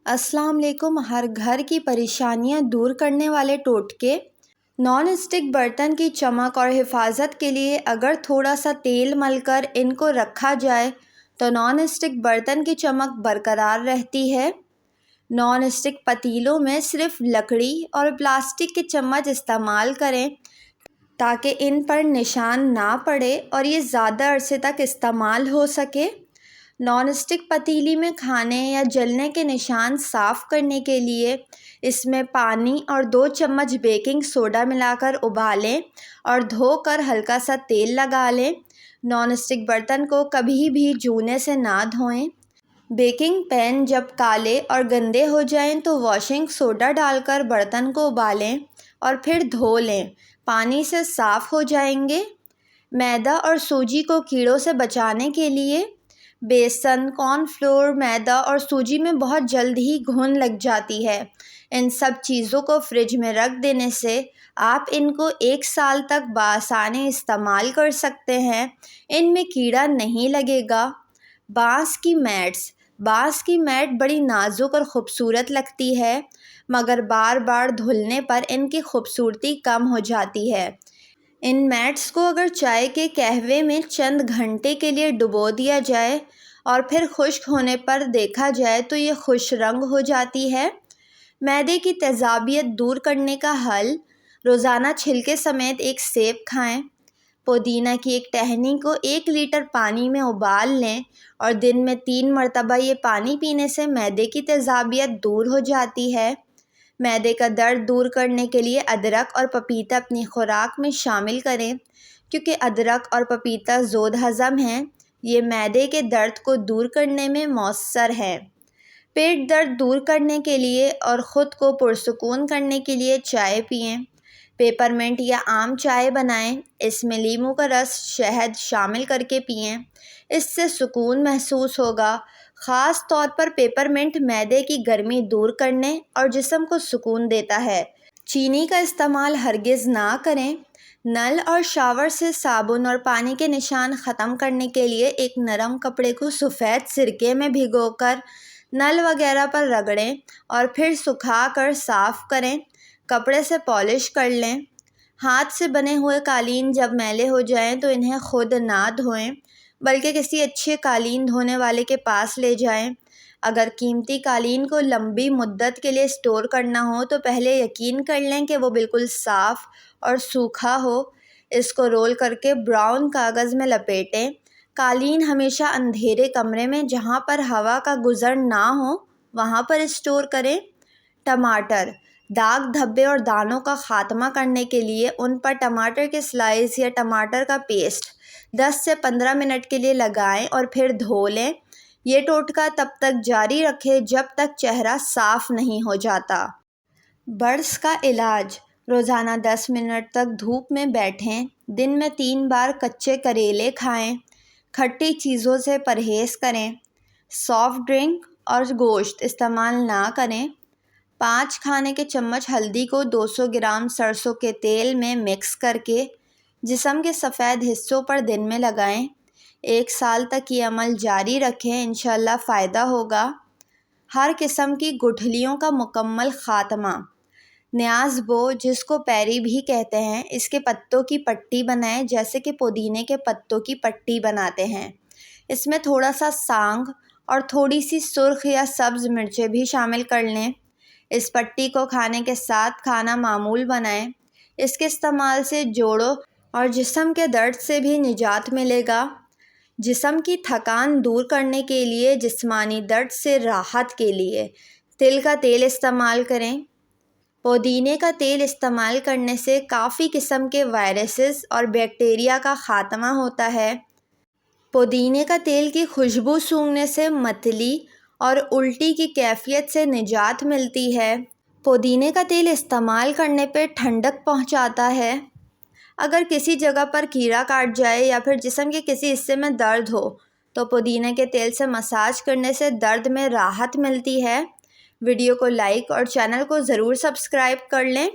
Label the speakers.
Speaker 1: السلام علیکم۔ ہر گھر کی پریشانیاں دور کرنے والے ٹوٹکے۔ نان اسٹک برتن کی چمک اور حفاظت کے لیے اگر تھوڑا سا تیل مل کر ان کو رکھا جائے تو نان اسٹک برتن کی چمک برقرار رہتی ہے۔ نان اسٹک پتیلوں میں صرف لکڑی اور پلاسٹک کے چمچ استعمال کریں تاکہ ان پر نشان نہ پڑے اور یہ زیادہ عرصے تک استعمال ہو سکے۔ نان اسٹک پتیلی میں کھانے یا جلنے کے نشان صاف کرنے کے لیے اس میں پانی اور 2 چمچ بیکنگ سوڈا ملا کر ابالیں اور دھو کر ہلکا سا تیل لگا لیں۔ نان اسٹک برتن کو کبھی بھی جونے سے نہ دھوئیں۔ بیکنگ پین جب کالے اور گندے ہو جائیں تو واشنگ سوڈا ڈال کر برتن کو ابالیں اور پھر دھو لیں، پانی سے صاف ہو جائیں گے۔ میدا اور سوجی کو کیڑوں سے بچانے کے لیے بیسن، کارن فلور، میدا اور سوجی میں بہت جلد ہی گھن لگ جاتی ہے۔ ان سب چیزوں کو فریج میں رکھ دینے سے آپ ان کو 1 سال تک بآسانی استعمال کر سکتے ہیں، ان میں کیڑا نہیں لگے گا۔ بانس کی میٹس۔ بانس کی میٹ بڑی نازک اور خوبصورت لگتی ہے، مگر بار بار دھلنے پر ان کی خوبصورتی کم ہو جاتی ہے۔ ان میٹس کو اگر چائے کے قہوے میں چند گھنٹے کے لیے ڈبو دیا جائے اور پھر خشک ہونے پر دیکھا جائے تو یہ خوش رنگ ہو جاتی ہے۔ معدے کی تیزابیت دور کرنے کا حل: روزانہ چھلکے سمیت 1 سیب کھائیں۔ پودینہ کی 1 ٹہنی کو 1 لیٹر پانی میں ابال لیں اور دن میں 3 مرتبہ یہ پانی پینے سے معدے کی تیزابیت دور ہو جاتی ہے۔ معدے کا درد دور کرنے کے لیے ادرک اور پپیتا اپنی خوراک میں شامل کریں، کیونکہ ادرک اور پپیتا زود ہضم ہیں، یہ معدے کے درد کو دور کرنے میں مؤثر ہیں۔ پیٹ درد دور کرنے کے لیے اور خود کو پرسکون کرنے کے لیے چائے پئیں۔ پیپرمنٹ یا عام چائے بنائیں، اس میں لیموں کا رس، شہد شامل کر کے پئیں، اس سے سکون محسوس ہوگا۔ خاص طور پر پیپرمنٹ معدے کی گرمی دور کرنے اور جسم کو سکون دیتا ہے۔ چینی کا استعمال ہرگز نہ کریں۔ نل اور شاور سے صابن اور پانی کے نشان ختم کرنے کے لیے ایک نرم کپڑے کو سفید سرکے میں بھگو کر نل وغیرہ پر رگڑیں اور پھر سکھا کر صاف کریں۔ کپڑے سے پالش کر لیں۔ ہاتھ سے بنے ہوئے قالین جب میلے ہو جائیں تو انہیں خود نہ دھوئیں، بلکہ کسی اچھے قالین دھونے والے کے پاس لے جائیں۔ اگر قیمتی قالین کو لمبی مدت کے لیے اسٹور کرنا ہو تو پہلے یقین کر لیں کہ وہ بالکل صاف اور سوکھا ہو۔ اس کو رول کر کے براؤن کاغذ میں لپیٹیں۔ قالین ہمیشہ اندھیرے کمرے میں جہاں پر ہوا کا گزر نہ ہو وہاں پر اسٹور کریں۔ ٹماٹر۔ داغ دھبے اور دانوں کا خاتمہ کرنے کے لیے ان پر ٹماٹر کے سلائس یا ٹماٹر کا پیسٹ 10 سے 15 منٹ کے لیے لگائیں اور پھر دھو لیں۔ یہ ٹوٹکا تب تک جاری رکھیں جب تک چہرہ صاف نہیں ہو جاتا۔ برس کا علاج: روزانہ 10 منٹ تک دھوپ میں بیٹھیں۔ دن میں 3 بار کچے کریلے کھائیں۔ کھٹی چیزوں سے پرہیز کریں۔ سافٹ ڈرنک اور گوشت استعمال نہ کریں۔ 5 کھانے کے چمچ ہلدی کو 200 گرام سرسوں کے تیل میں مکس کر کے جسم کے سفید حصوں پر دن میں لگائیں۔ 1 سال تک یہ عمل جاری رکھیں، انشاءاللہ فائدہ ہوگا۔ ہر قسم کی گٹھلیوں کا مکمل خاتمہ: نیاز بو، جس کو پیری بھی کہتے ہیں، اس کے پتوں کی پٹی بنائیں جیسے کہ پودینے کے پتوں کی پٹی بناتے ہیں۔ اس میں تھوڑا سا سانگ اور تھوڑی سی سرخ یا سبز مرچیں بھی شامل کر لیں۔ اس پٹی کو کھانے کے ساتھ کھانا معمول بنائیں۔ اس کے استعمال سے جوڑوں اور جسم کے درد سے بھی نجات ملے گا۔ جسم کی تھکان دور کرنے کے لیے، جسمانی درد سے راحت کے لیے تل کا تیل استعمال کریں۔ پودینے کا تیل استعمال کرنے سے کافی قسم کے وائرسز اور بیکٹیریا کا خاتمہ ہوتا ہے۔ پودینے کا تیل کی خوشبو سونگھنے سے متلی اور الٹی کی کیفیت سے نجات ملتی ہے۔ پودینے کا تیل استعمال کرنے پہ ٹھنڈک پہنچاتا ہے۔ اگر کسی جگہ پر کیڑا کاٹ جائے یا پھر جسم کے کسی حصے میں درد ہو تو پودینے کے تیل سے مساج کرنے سے درد میں راحت ملتی ہے۔ ویڈیو کو لائک اور چینل کو ضرور سبسکرائب کر لیں۔